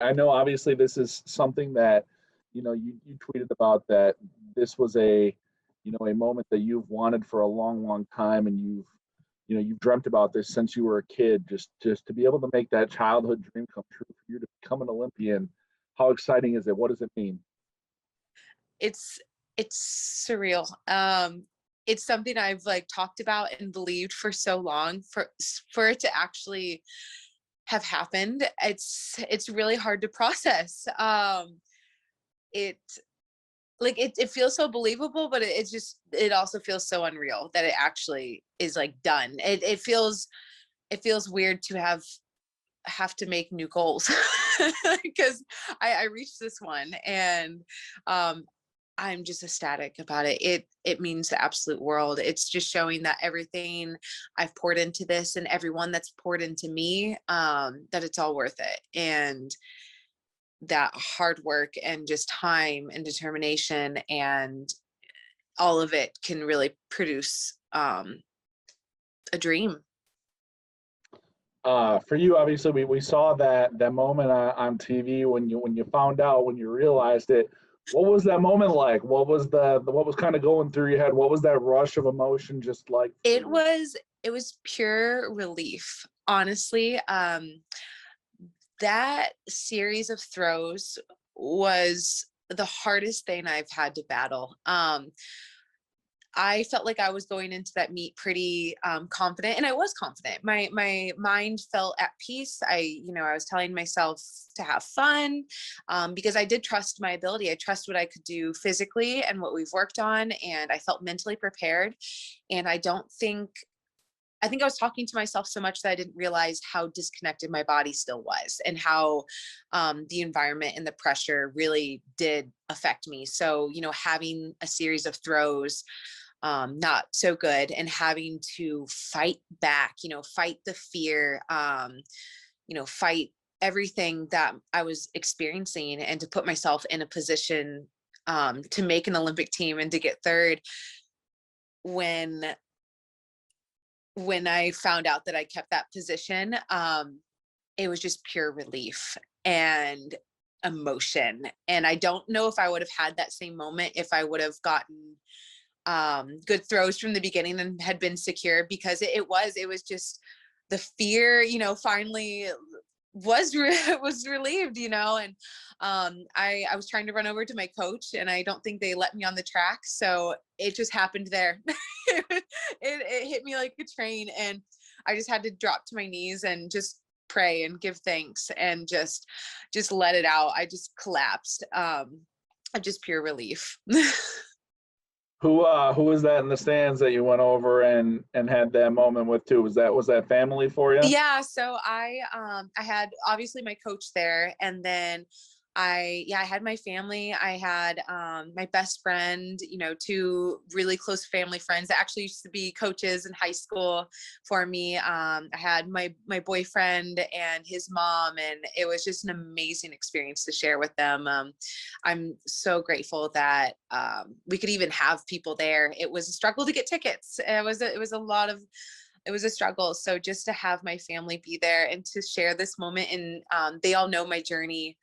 I know obviously this is something that, you tweeted about that this was a moment that you've wanted for a long, long time, and you've dreamt about this since you were a kid. Just to be able to make that childhood dream come true for you to become an Olympian. How exciting is it? What does it mean? It's it's surreal. It's something I've like talked about and believed for so long, for it to actually have happened. It's really hard to process. It it feels so believable, but it also feels so unreal that it actually is like done. It feels weird to have to make new goals because I reached this one, and um I'm just ecstatic about it. It means the absolute world. It's just showing that everything I've poured into this and everyone that's poured into me, that it's all worth it. And that hard work and just time and determination and all of it can really produce a dream. For you, obviously, we saw that moment on TV when you found out, when you realized it. What was that moment like? What was kind of going through your head? What was that rush of emotion just like for It you? was it was pure relief, honestly. That series of throws was the hardest thing I've had to battle. I felt like I was going into that meet pretty confident, and I was confident. My mind felt at peace. I was telling myself to have fun, because I did trust my ability. I trust what I could do physically and what we've worked on, and I felt mentally prepared. And I think I was talking to myself so much that I didn't realize how disconnected my body still was, and how the environment and the pressure really did affect me. So, having a series of throws not so good, and having to fight back, fight the fear, fight everything that I was experiencing, and to put myself in a position to make an Olympic team and to get third. When I found out that I kept that position, it was just pure relief and emotion. And I don't know if I would have had that same moment if I would have gotten good throws from the beginning and had been secure, because it was just the fear, finally was relieved, and I was trying to run over to my coach, and I don't think they let me on the track, so it just happened there. It hit me like a train, and I just had to drop to my knees and just pray and give thanks and just let it out. I just collapsed, of just pure relief. Who was that in the stands that you went over and had that moment with too? Was that family for you? Yeah, so I had obviously my coach there, and then I had my family. I had my best friend, two really close family friends that actually used to be coaches in high school for me. I had my boyfriend and his mom, and it was just an amazing experience to share with them. I'm so grateful that we could even have people there. It was a struggle to get tickets. It was a struggle. So just to have my family be there and to share this moment, and they all know my journey.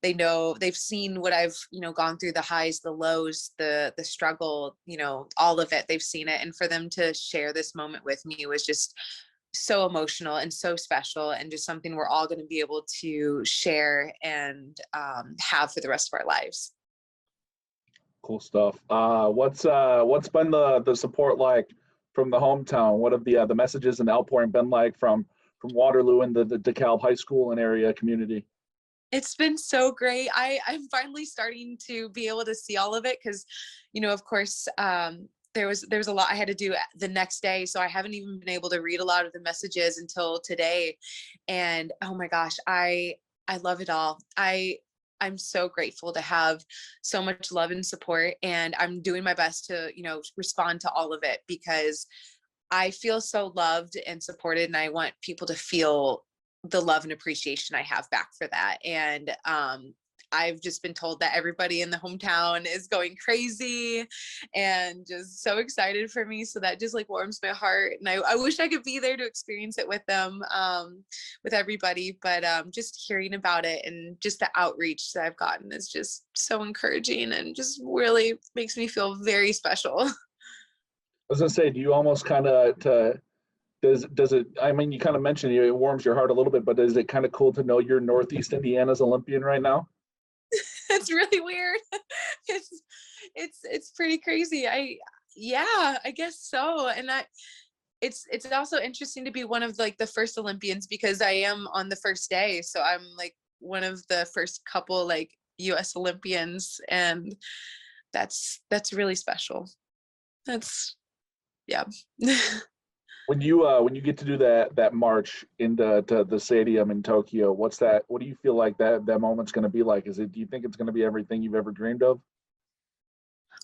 They've seen what I've, gone through, the highs, the lows, the struggle, all of it. They've seen it. And for them to share this moment with me was just so emotional and so special, and just something we're all going to be able to share and have for the rest of our lives. Cool stuff. What's been the support like from the hometown? What have the messages and the outpouring been like from Waterloo and the DeKalb High School and area community? It's been so great. I'm finally starting to be able to see all of it, because, of course, there was a lot I had to do the next day, so I haven't even been able to read a lot of the messages until today. And oh my gosh, I love it all. I'm so grateful to have so much love and support, and I'm doing my best to, respond to all of it, because I feel so loved and supported, and I want people to feel the love and appreciation I have back for that. And I've just been told that everybody in the hometown is going crazy and just so excited for me. So that just like warms my heart. And I wish I could be there to experience it with them, with everybody. But just hearing about it and just the outreach that I've gotten is just so encouraging and just really makes me feel very special. I was gonna say, do you almost kind of does it? I mean, you kind of mentioned it warms your heart a little bit, but is it kind of cool to know you're Northeast Indiana's Olympian right now? It's really weird. It's it's pretty crazy. Yeah, I guess so. And it's also interesting to be one of like the first Olympians because I am on the first day. So I'm like one of the first couple like US Olympians, and that's really special. That's yeah. When you get to do that march into the stadium in Tokyo, what do you feel like that moment's going to be like? Do you think it's going to be everything you've ever dreamed of?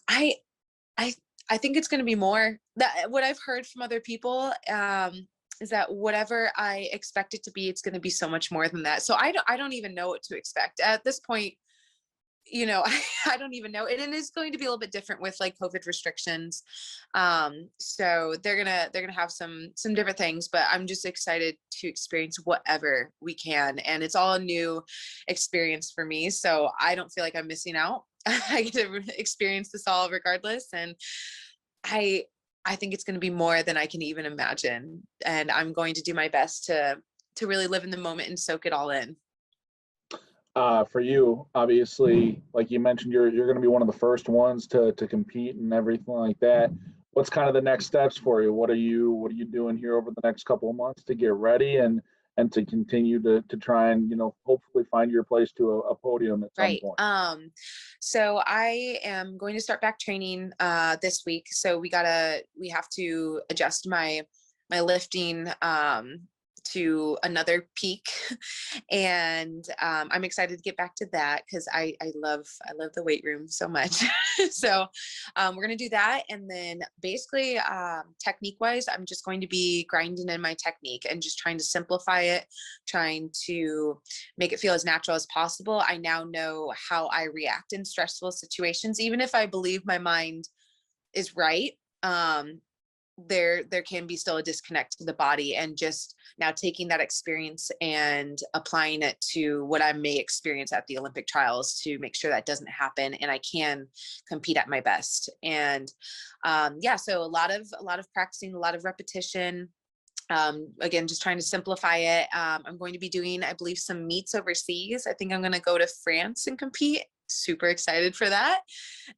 I I I think it's going to be more. That what I've heard from other people is that whatever I expect it to be, it's going to be so much more than that. So I don't even know what to expect at this point. I don't even know. And it is going to be a little bit different with like COVID restrictions. So they're gonna have some different things, but I'm just excited to experience whatever we can. And it's all a new experience for me. So I don't feel like I'm missing out. I get to experience this all regardless. And I I think it's gonna be more than I can even imagine. And I'm going to do my best to really live in the moment and soak it all in. For you, obviously, like you mentioned, you're going to be one of the first ones to compete and everything like that. What's kind of the next steps for you? What are you doing here over the next couple of months to get ready and to continue to try and hopefully find your place to a podium at some Right. point? So I am going to start back training this week. So we have to adjust my lifting to another peak. And I'm excited to get back to that because I love the weight room so much. So we're gonna do that, and then basically technique wise, I'm just going to be grinding in my technique and just trying to simplify it, trying to make it feel as natural as possible. I now know how I react in stressful situations, even if I believe my mind is right. There can be still a disconnect to the body, and just now taking that experience and applying it to what I may experience at the Olympic trials to make sure that doesn't happen and I can compete at my best. And yeah, so a lot of practicing, a lot of repetition. Again, just trying to simplify it. I'm going to be doing, I believe, some meets overseas. I think I'm going to go to France and compete. Super excited for that.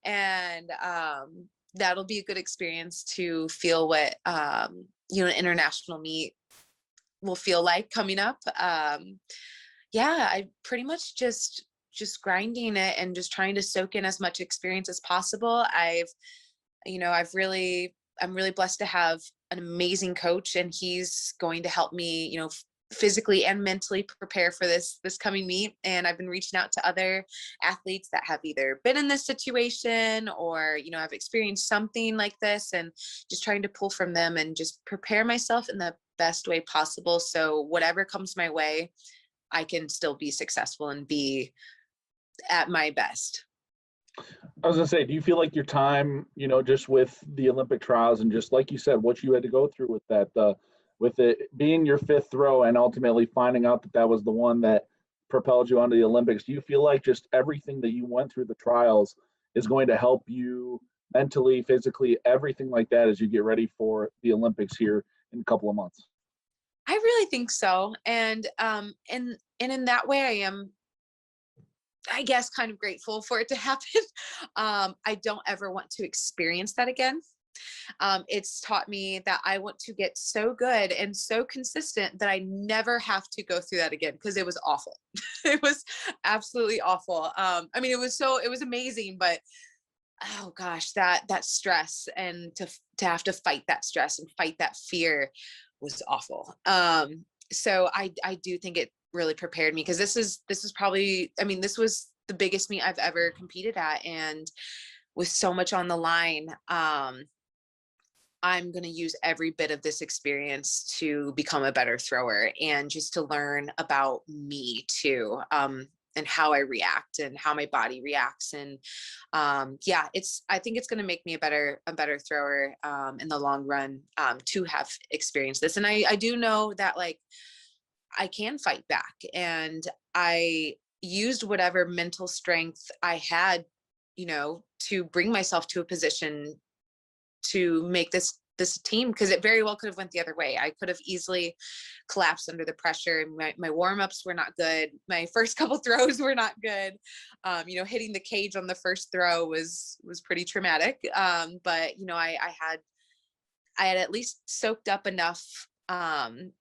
And that'll be a good experience to feel what an international meet will feel like coming up. Yeah, I pretty much just grinding it and just trying to soak in as much experience as possible. I'm really blessed to have an amazing coach, and he's going to help me, physically and mentally prepare for this coming meet. And I've been reaching out to other athletes that have either been in this situation or have experienced something like this, and just trying to pull from them and just prepare myself in the best way possible, so whatever comes my way, I can still be successful and be at my best. I was gonna say, do you feel like your time, just with the Olympic trials and just like you said, what you had to go through with that, with it being your fifth throw and ultimately finding out that that was the one that propelled you onto the Olympics, do you feel like just everything that you went through the trials is going to help you mentally, physically, everything like that as you get ready for the Olympics here in a couple of months? I really think so. And in that way I am, I guess, kind of grateful for it to happen. I don't ever want to experience that again. It's taught me that I want to get so good and so consistent that I never have to go through that again, because it was awful. It was absolutely awful. I mean, it was amazing, but oh gosh, that stress, and to have to fight that stress and fight that fear was awful. So I do think it really prepared me, because this is probably, I mean, this was the biggest meet I've ever competed at, and with so much on the line. I'm going to use every bit of this experience to become a better thrower and just to learn about me too. how I react and how my body reacts. And yeah, I think it's going to make me a better thrower in the long run, to have experienced this. And I do know that like I can fight back, and I used whatever mental strength I had, to bring myself to a position to make this team, because it very well could have went the other way. I could have easily collapsed under the pressure. My warm-ups were not good. My first couple throws were not good. Hitting the cage on the first throw was pretty traumatic. But I had at least soaked up enough, from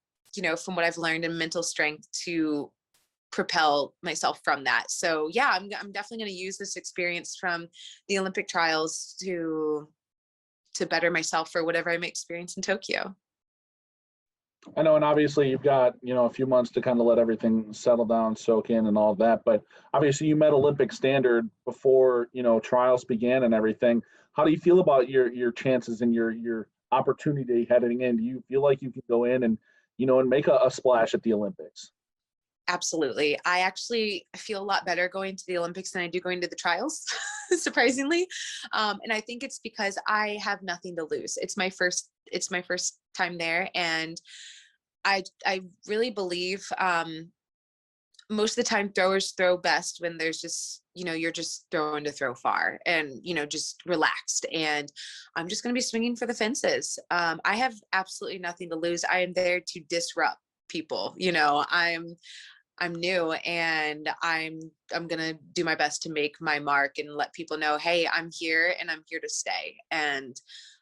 what I've learned in mental strength to propel myself from that. So yeah, I'm definitely going to use this experience from the Olympic trials to better myself for whatever I'm experiencing in Tokyo. I know, and obviously you've got, a few months to kind of let everything settle down, soak in and all of that, but obviously you met Olympic standard before, trials began and everything. How do you feel about your chances and your opportunity heading in? Do you feel like you can go in and, and make a splash at the Olympics? Absolutely. I actually feel a lot better going to the Olympics than I do going to the trials, surprisingly. And I think it's because I have nothing to lose. It's my first time there. And I really believe, most of the time throwers throw best when there's just, you're just throwing to throw far and, just relaxed. And I'm just going to be swinging for the fences. I have absolutely nothing to lose. I am there to disrupt people. I'm new, and I'm gonna do my best to make my mark and let people know, hey, I'm here and I'm here to stay. And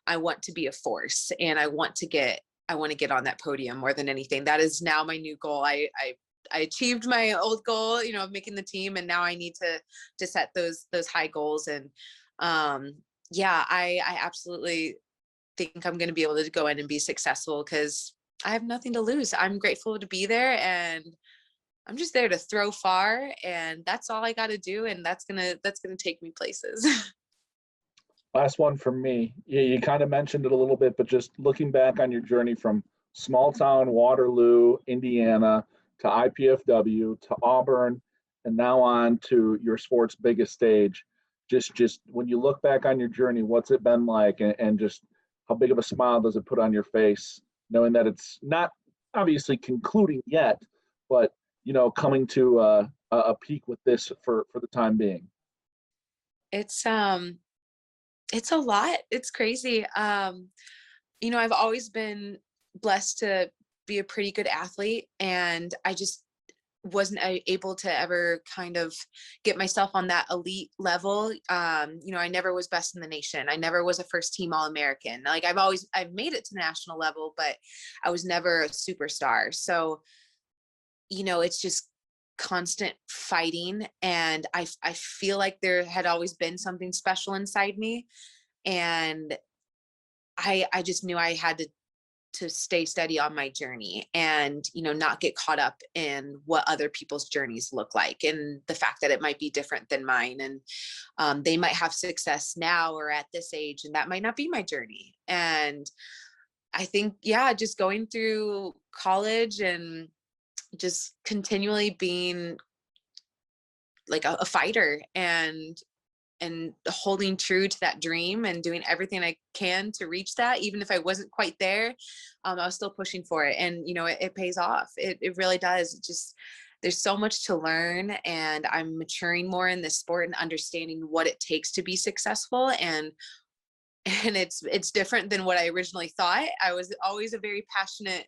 I want to be a force, and I want to get on that podium more than anything. That is now my new goal. I achieved my old goal, of making the team, and now I need to set those high goals. And yeah, I absolutely think I'm going to be able to go in and be successful, because I have nothing to lose. I'm grateful to be there, and I'm just there to throw far, and that's all I got to do. And that's gonna take me places. Last one from me. You kind of mentioned it a little bit, but just looking back on your journey from small town Waterloo, Indiana, to IPFW, to Auburn, and now on to your sport's biggest stage. Just when you look back on your journey, what's it been like, and just how big of a smile does it put on your face, knowing that it's not obviously concluding yet, but coming to a peak with this for the time being? It's a lot. It's crazy. I've always been blessed to be a pretty good athlete, and I just wasn't able to ever kind of get myself on that elite level. I never was best in the nation. I never was a first team All-American. Like I've made it to the national level, but I was never a superstar. So, it's just constant fighting. And I feel like there had always been something special inside me. And I just knew I had to stay steady on my journey, and not get caught up in what other people's journeys look like, and the fact that it might be different than mine. And they might have success now or at this age, and that might not be my journey. And I think, yeah, just going through college and just continually being like a fighter, and holding true to that dream, and doing everything I can to reach that. Even if I wasn't quite there, I was still pushing for it. And, it pays off. It really does. It just, there's so much to learn, and I'm maturing more in this sport and understanding what it takes to be successful. And it's different than what I originally thought. I was always a very passionate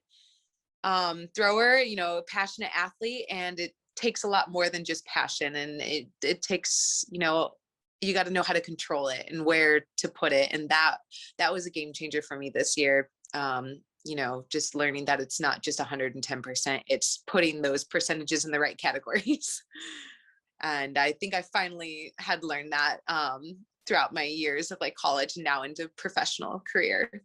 thrower, passionate athlete, and it takes a lot more than just passion. And it takes, you got to know how to control it and where to put it. And that was a game changer for me this year. Just learning that it's not just 110%, it's putting those percentages in the right categories. And I think I finally had learned that throughout my years of like college and now into professional career.